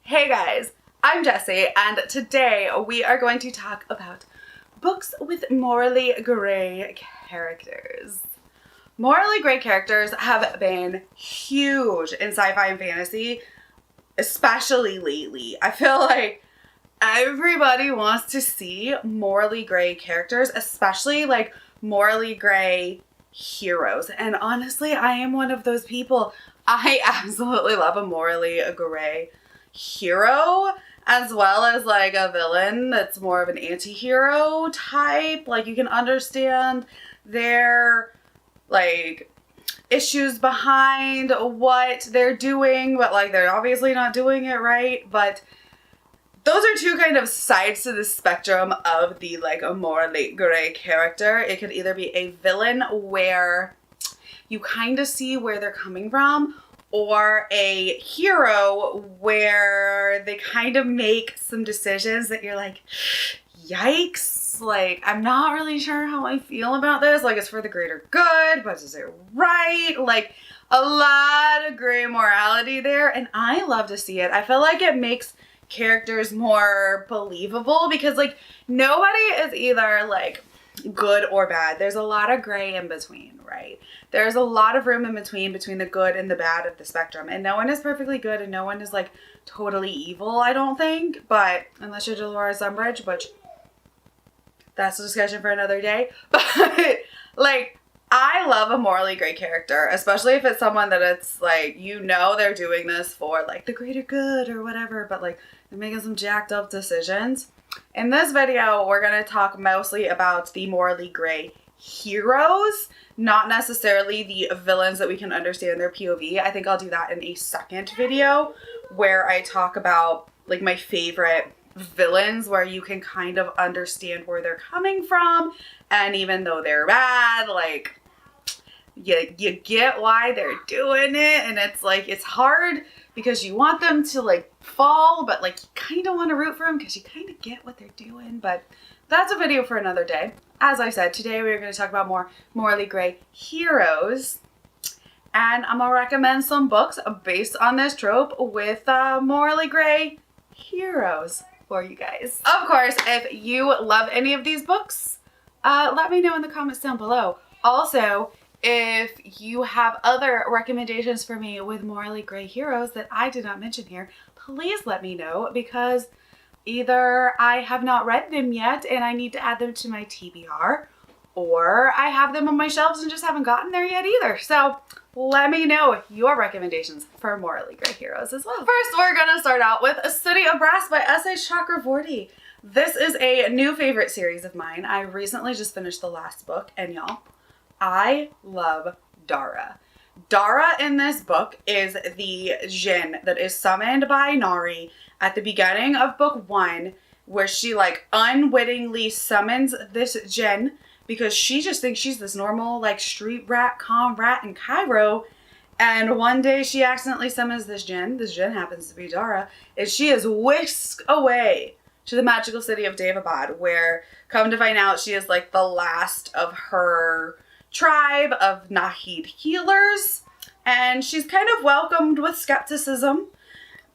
Hey guys, I'm Jessie, and today we are going to talk about books with morally gray characters. Morally gray characters have been huge in sci-fi and fantasy, especially lately. I feel like everybody wants to see morally gray characters, especially like morally gray heroes. And honestly, I am one of those people. I absolutely love a morally gray hero, as well as like a villain that's more of an anti-hero type. Like, you can understand their like issues behind what they're doing, but like they're obviously not doing it right. But those are two kind of sides to the spectrum of the like a morally gray character. It could either be a villain where you kind of see where they're coming from, or a hero where they kind of make some decisions that you're like, yikes, like, I'm not really sure how I feel about this. Like, it's for the greater good, but is it right? Like, a lot of gray morality there, and I love to see it. I feel like it makes characters more believable because, like, nobody is either, like, good or bad. There's a lot of gray in between, right? There's a lot of room in between the good and the bad of the spectrum. And no one is perfectly good and no one is like totally evil, I don't think. But unless you're Dolores Umbridge, which that's a discussion for another day. But like, I love a morally gray character, especially if it's someone that it's like, you know, they're doing this for like the greater good or whatever, but like they're making some jacked up decisions. In this video, we're going to talk mostly about the morally gray heroes, not necessarily the villains that we can understand their POV. I think I'll do that in a second video where I talk about like my favorite villains where you can kind of understand where they're coming from, and even though they're bad, like you get why they're doing it, and it's like it's hard because you want them to like fall, but like you kind of want to root for them because you kind of get what they're doing. But that's a video for another day. As I said, today we're going to talk about more morally gray heroes, and I'm gonna recommend some books based on this trope with morally gray heroes for you guys. Of course, if you love any of these books, let me know in the comments down below. Also, if you have other recommendations for me with morally gray heroes that I did not mention here, please let me know, because either I have not read them yet and I need to add them to my TBR, or I have them on my shelves and just haven't gotten there yet either. So let me know your recommendations for morally gray heroes as well. First, we're gonna start out with A City of Brass by S.A. Chakravorty. This is a new favorite series of mine. I recently just finished the last book, and y'all, I love Dara. Dara in this book is the djinn that is summoned by Nari at the beginning of book 1, where she like unwittingly summons this djinn because she just thinks she's this normal like street rat, con rat in Cairo. And one day she accidentally summons this djinn. This djinn happens to be Dara, and she is whisked away to the magical city of Davabad, where, come to find out, she is like the last of her tribe of Nahid healers, and she's kind of welcomed with skepticism,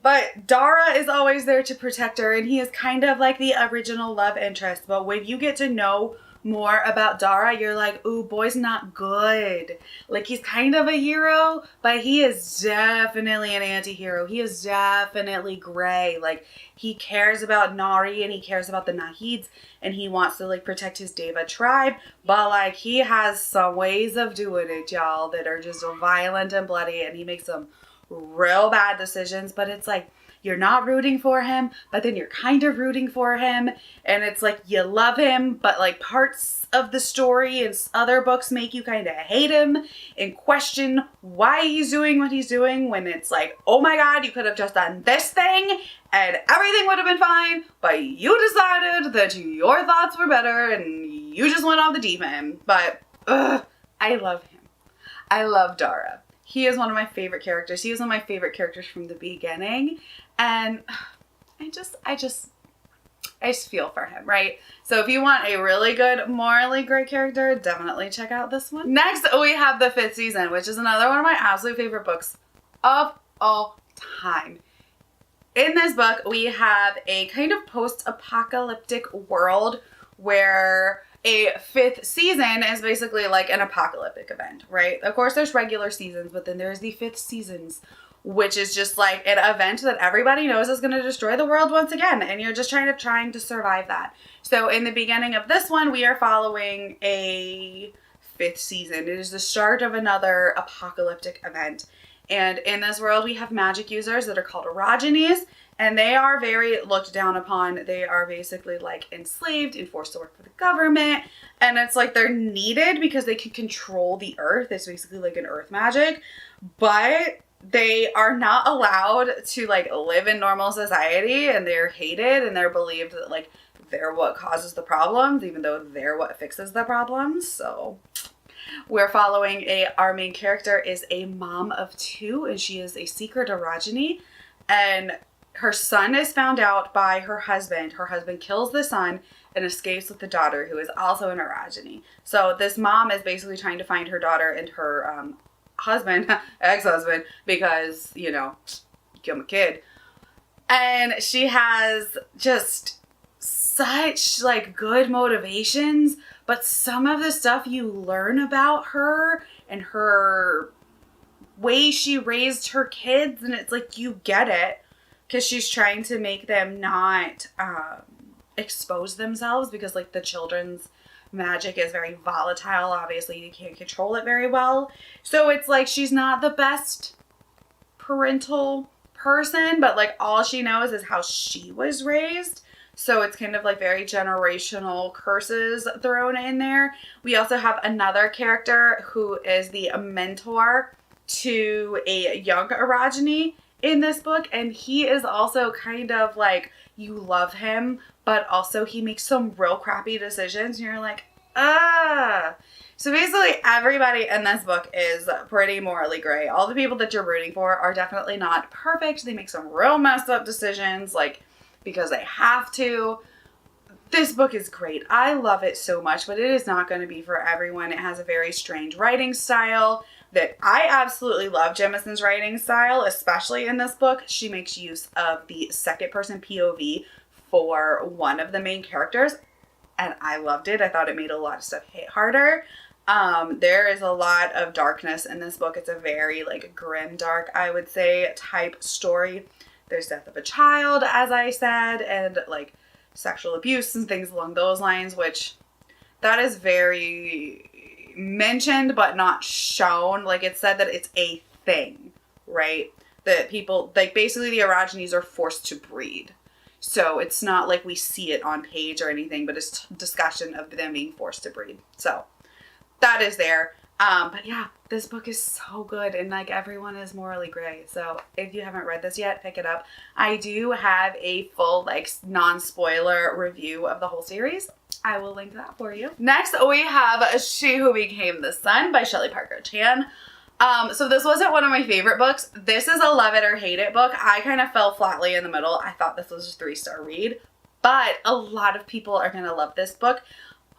but Dara is always there to protect her, and he is kind of like the original love interest. But when you get to know more about Dara, you're like, ooh, boy's not good. Like, he's kind of a hero, but he is definitely an anti-hero. He is definitely gray. Like, he cares about Nari and he cares about the Nahids, and he wants to like protect his Deva tribe, but like he has some ways of doing it, y'all, that are just violent and bloody, and he makes some real bad decisions. But it's like, you're not rooting for him, but then you're kind of rooting for him, and it's like you love him, but like parts of the story and other books make you kind of hate him and question why he's doing what he's doing, when it's like, oh my god, you could have just done this thing and everything would have been fine, but you decided that your thoughts were better and you just went off the deep end. But I love him. I love Dara. He is one of my favorite characters. He was one of my favorite characters from the beginning. And I just feel for him, right? So if you want a really good morally gray character, definitely check out this one. Next, we have The Fifth Season, which is another one of my absolute favorite books of all time. in this book, we have a kind of post-apocalyptic world where a 5th season is basically like an apocalyptic event, right? Of course, there's regular seasons, but then there's the 5th seasons, which is just like an event that everybody knows is going to destroy the world once again, and you're just trying to survive that. So in the beginning of this one, we are following a 5th season. It is the start of another apocalyptic event. And in this world, we have magic users that are called orogenies, and they are very looked down upon. They are basically like enslaved and forced to work for the government. And it's like they're needed because they can control the earth. It's basically like an earth magic. But they are not allowed to like live in normal society, and they're hated, and they're believed that like they're what causes the problems, even though they're what fixes the problems. So we're following our main character is a mom of 2, and she is a secret orogeny, and her son is found out by her husband. Her husband kills the son and escapes with the daughter, who is also an orogeny. So this mom is basically trying to find her daughter and her husband, ex-husband, because, you know, kill my kid. And she has just such like good motivations, but some of the stuff you learn about her and her way she raised her kids, and it's like you get it, because she's trying to make them not expose themselves, because like the children's magic is very volatile. Obviously, you can't control it very well. So it's like she's not the best parental person, but like all she knows is how she was raised. So it's kind of like very generational curses thrown in there. We also have another character who is the mentor to a young orogeny in this book. And he is also kind of like, you love him, but also he makes some real crappy decisions. And you're like, ah. So basically everybody in this book is pretty morally gray. All the people that you're rooting for are definitely not perfect. They make some real messed up decisions, like, because they have to. This book is great. I love it so much, but it is not going to be for everyone. It has a very strange writing style that I absolutely love. Jemisin's writing style, especially in this book. She makes use of the second person POV for one of the main characters, and I loved it. I thought it made a lot of stuff hit harder. There is a lot of darkness in this book. It's a very like grim dark, I would say, type story. There's death of a child, as I said, and like sexual abuse and things along those lines, which that is very mentioned but not shown. Like, it's said that it's a thing, right? That people, like, basically the orogenies are forced to breed. So it's not like we see it on page or anything, but it's discussion of them being forced to breed. So that is there. But yeah, this book is so good, and like everyone is morally gray. So if you haven't read this yet, pick it up. I do have a full like non-spoiler review of the whole series. I will link that for you. Next, we have She Who Became the Sun by Shelley Parker Chan. So this wasn't one of my favorite books. This is a love it or hate it book. I kind of fell flatly in the middle. I thought this was a 3-star read, but a lot of people are going to love this book.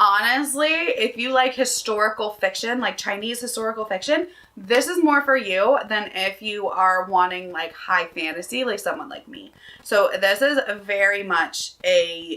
Honestly, if you like historical fiction, like Chinese historical fiction, this is more for you than if you are wanting like high fantasy, like someone like me. So this is very much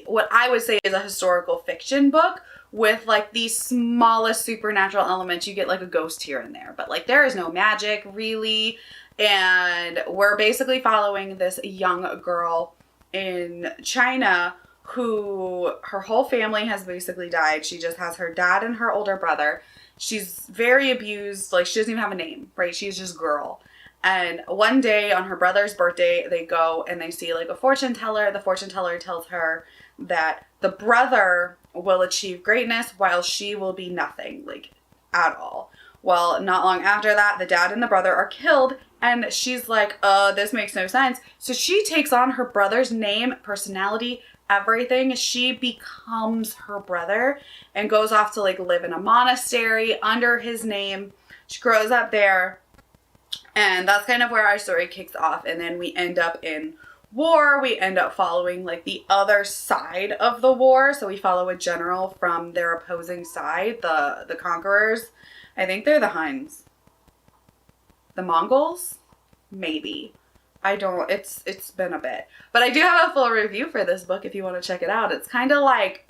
what I would say is a historical fiction book with like the smallest supernatural elements. You get like a ghost here and there, but like there is no magic really. And we're basically following this young girl in China who her whole family has basically died. She just has her dad and her older brother. She's very abused. Like, she doesn't even have a name, right? She's just girl. And one day on her brother's birthday, they go and they see like a fortune teller. The fortune teller tells her that the brother will achieve greatness while she will be nothing, like at all. Well, not long after that, the dad and the brother are killed, and she's like, this makes no sense. So she takes on her brother's name, personality, everything. She becomes her brother and goes off to like live in a monastery under his name. She grows up there, and that's kind of where our story kicks off. And then we end up in war. We end up following like the other side of the war. So we follow a general from their opposing side, the conquerors. I think they're the Huns. The Mongols? Maybe. it's been a bit. But I do have a full review for this book if you want to check it out. It's kind of like,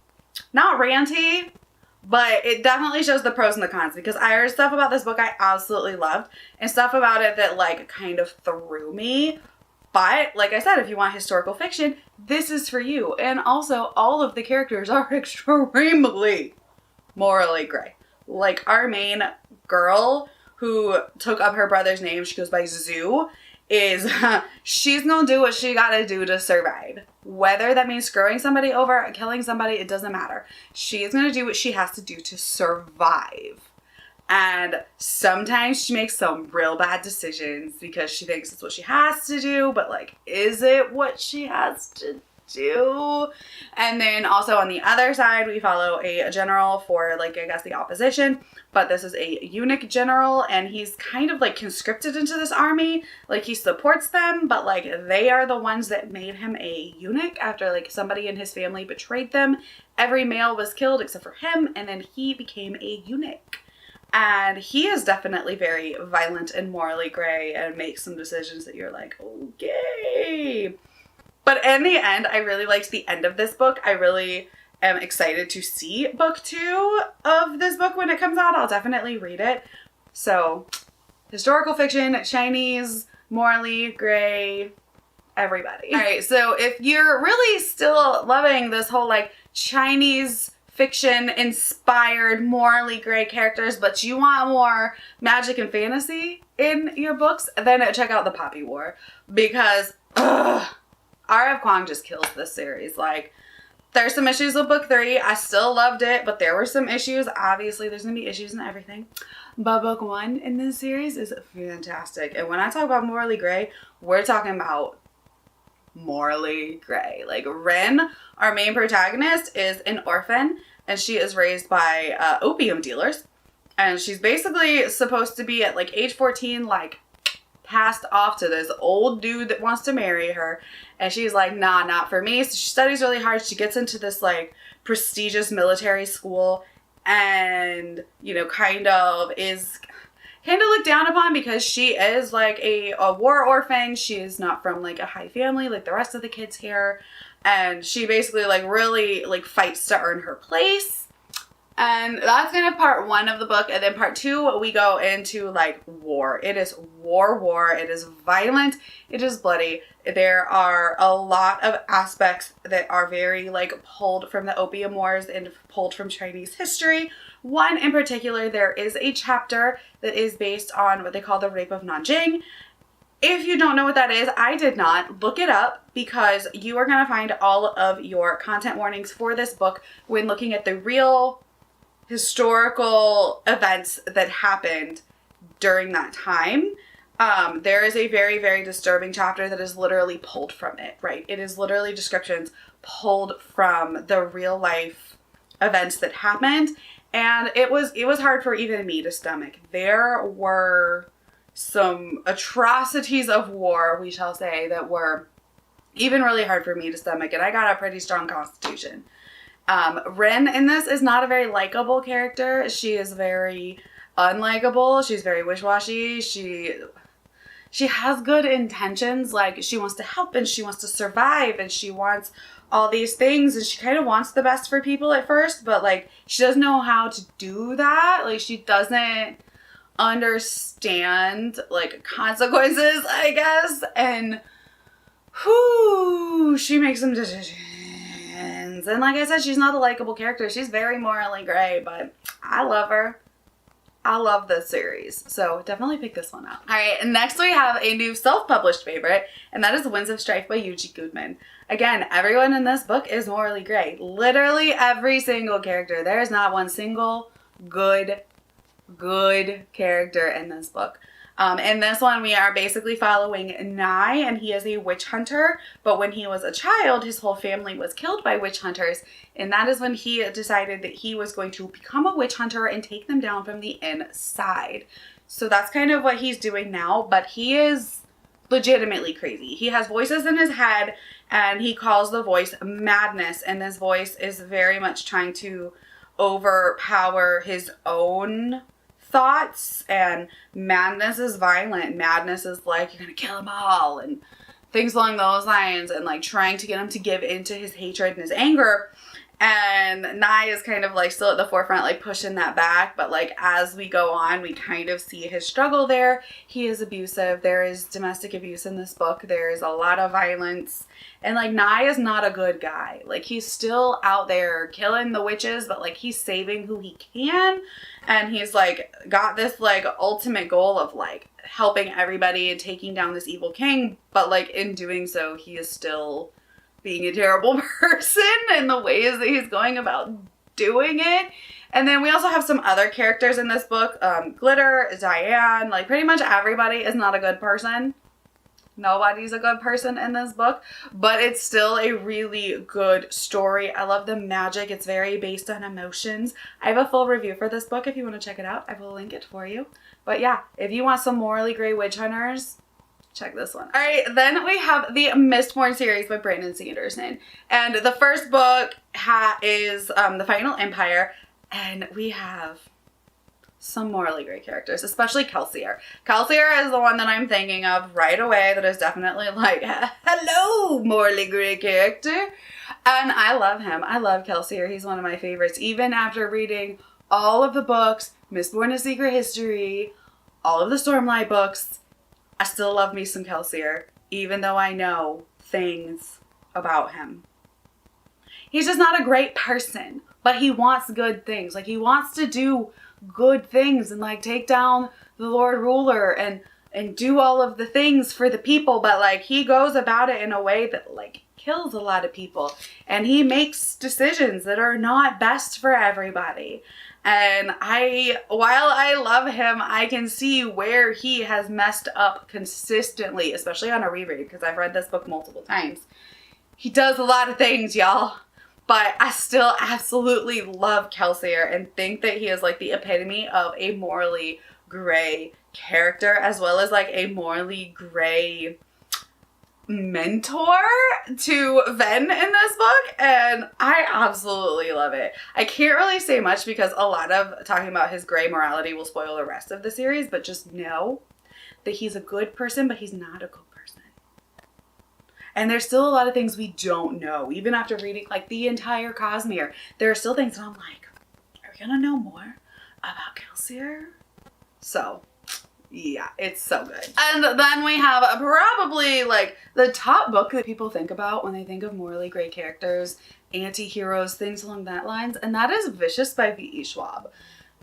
not ranty, but it definitely shows the pros and the cons, because I heard stuff about this book I absolutely loved and stuff about it that like kind of threw me. But like I said, if you want historical fiction, this is for you. And also, all of the characters are extremely morally gray. Like our main girl who took up her brother's name, she goes by Zoo, is she's gonna do what she gotta do to survive. Whether that means screwing somebody over, killing somebody, it doesn't matter. She is gonna do what she has to do to survive. And sometimes she makes some real bad decisions because she thinks it's what she has to do, but like, is it what she has to do? And then also on the other side, we follow a general for like, I guess the opposition, but this is a eunuch general, and he's kind of like conscripted into this army. Like he supports them, but like they are the ones that made him a eunuch after like somebody in his family betrayed them. Every male was killed except for him, and then he became a eunuch. And he is definitely very violent and morally gray and makes some decisions that you're like, okay. But in the end, I really liked the end of this book. I really am excited to see book 2 of this book when it comes out. I'll definitely read it. So, historical fiction, Chinese, morally gray, everybody. All right, so if you're really still loving this whole like Chinese fiction inspired morally gray characters, but you want more magic and fantasy in your books, then check out The Poppy War, because R.F. Kuang just kills this series. Like, there's some issues with book 3. I still loved it, but there were some issues. Obviously, there's gonna be issues in everything. But book 1 in this series is fantastic. And when I talk about morally gray, we're talking about morally gray. Like Ren, our main protagonist, is an orphan, and she is raised by opium dealers, and she's basically supposed to be at like age 14 like passed off to this old dude that wants to marry her, and she's like, nah, not for me. So she studies really hard. She gets into this like prestigious military school, and you know, kind of looked down upon because she is like a war orphan. She is not from like a high family like the rest of the kids here, and she basically like really like fights to earn her place. And that's kind of part 1 of the book. And then part 2, we go into like war. It is war. It is violent. It is bloody. There are a lot of aspects that are very like pulled from the opium wars and pulled from Chinese history. One in particular, there is a chapter that is based on what they call the rape of Nanjing. If you don't know what that is, I did not. Look it up, because you are going to find all of your content warnings for this book when looking at the real historical events that happened during that time. There is a very, very disturbing chapter that is literally pulled from it, right? It is literally descriptions pulled from the real life events that happened. And it was hard for even me to stomach. There were some atrocities of war, we shall say, that were even really hard for me to stomach, and I got a pretty strong constitution. Ren in this is not a very likable character. She is very unlikable. She's very wish-washy. She has good intentions. Like, she wants to help and she wants to survive and she wants all these things, and she kind of wants the best for people at first, but like, she doesn't know how to do that. Like, she doesn't understand like consequences, I guess, and she makes some decisions. And like I said, she's not a likable character. She's very morally gray, but I love her. I love this series, so definitely pick this one up. All right, and next we have a new self-published favorite, and that is Winds of Strife by Yuji Goodman. Again, everyone in this book is morally gray. Literally every single character. There is not one single good character in this book. In this one, we are basically following Nai, and he is a witch hunter, but when he was a child, his whole family was killed by witch hunters, and that is when he decided that he was going to become a witch hunter and take them down from the inside. So that's kind of what he's doing now, but he is legitimately crazy. He has voices in his head, and he calls the voice Madness, and this voice is very much trying to overpower his own thoughts, and Madness is violent. Madness is like, you're gonna kill them all, and things along those lines, and like trying to get him to give into his hatred and his anger. And Nye is kind of like still at the forefront, like pushing that back. But like as we go on, we kind of see his struggle there. He is abusive. There is domestic abuse in this book. There is a lot of violence. And like Nye is not a good guy. Like he's still out there killing the witches, but like he's saving who he can. And he's like got this like ultimate goal of like helping everybody and taking down this evil king. But like in doing so, he is still being a terrible person in the ways that he's going about doing it. And then we also have some other characters in this book. Glitter, Diane, like pretty much everybody is not a good person. Nobody's a good person in this book, but it's still a really good story. I love the magic. It's very based on emotions. I have a full review for this book if you want to check it out. I will link it for you. But yeah, if you want some morally gray witch hunters, check this one. All right, then we have the Mistborn series by Brandon Sanderson. And the first book is The Final Empire. And we have some morally gray characters, especially Kelsier. Kelsier is the one that I'm thinking of right away that is definitely like, hello, morally gray character. And I love him. I love Kelsier. He's one of my favorites. Even after reading all of the books, Mistborn: A Secret History, all of the Stormlight books, I still love me some Kelsier, even though I know things about him. He's just not a great person, but he wants good things. Like he wants to do good things and like take down the Lord Ruler and do all of the things for the people, but like he goes about it in a way that like kills a lot of people, and he makes decisions that are not best for everybody. And while I love him, I can see where he has messed up consistently, especially on a reread, because I've read this book multiple times. He does a lot of things, y'all. But I still absolutely love Kelsier and think that he is like the epitome of a morally gray character, as well as like a morally gray mentor to Ven in this book, and I absolutely love it. I can't really say much because a lot of talking about his gray morality will spoil the rest of the series, but just know that he's a good person, but he's not a good person. And there's still a lot of things we don't know. Even after reading like the entire Cosmere, there are still things that I'm like, are we gonna know more about Kelsier? So yeah, it's so good. And then we have probably like the top book that people think about when they think of morally gray characters, anti-heroes, things along that lines, and that is Vicious by V.E. Schwab.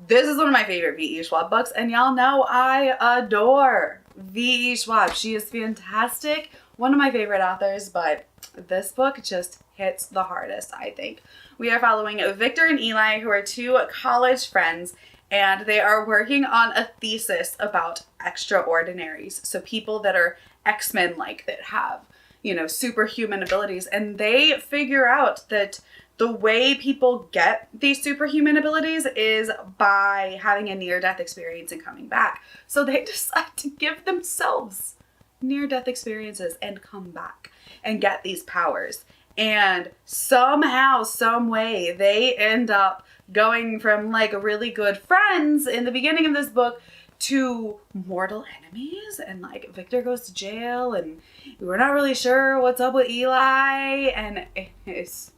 This is one of my favorite V.E. Schwab books, and y'all know I adore V.E. Schwab. She is fantastic, one of my favorite authors, but this book just hits the hardest, I think. We are following Victor and Eli, who are two college friends, and they are working on a thesis about extraordinaries. So people that are X-Men like, that have, you know, superhuman abilities. And they figure out that the way people get these superhuman abilities is by having a near-death experience and coming back. So they decide to give themselves near-death experiences and come back and get these powers. And somehow, some way, they end up going from like really good friends in the beginning of this book to mortal enemies, and like Victor goes to jail and we're not really sure what's up with Eli, and it's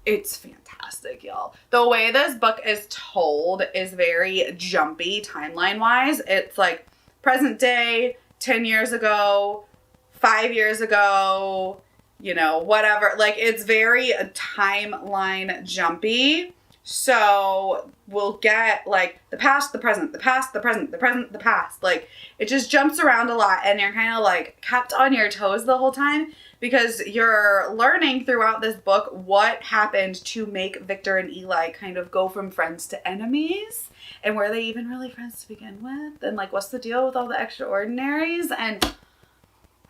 fantastic, y'all. The way this book is told is very jumpy timeline wise. It's like present day, 10 years ago, 5 years ago, you know, whatever. Like it's very timeline jumpy. So we'll get like the past, the present, the past, the present, the present, the past. Like it just jumps around a lot, and you're kind of like kept on your toes the whole time because you're learning throughout this book what happened to make Victor and Eli kind of go from friends to enemies, and were they even really friends to begin with, and like what's the deal with all the extraordinaries. And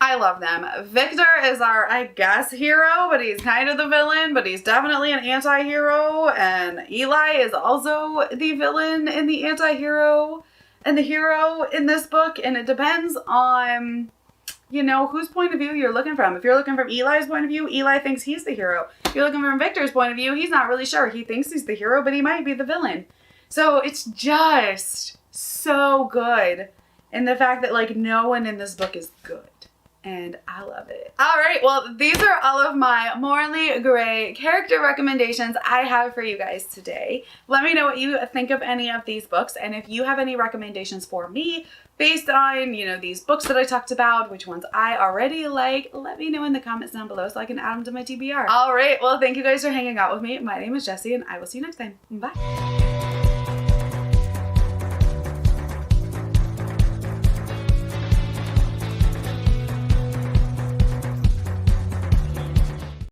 I love them. Victor is our, I guess, hero, but he's kind of the villain, but he's definitely an anti-hero. And Eli is also the villain and the anti-hero and the hero in this book. And it depends on, you know, whose point of view you're looking from. If you're looking from Eli's point of view, Eli thinks he's the hero. If you're looking from Victor's point of view, he's not really sure. He thinks he's the hero, but he might be the villain. So it's just so good. And the fact that like no one in this book is good. and I love it. All right, well, these are all of my morally gray character recommendations I have for you guys today. Let me know what you think of any of these books, and if you have any recommendations for me based on, you know, these books that I talked about, which ones I already like, let me know in the comments down below so I can add them to my TBR. All right, well, thank you guys for hanging out with me. My name is Jessie, and I will see you next time. Bye.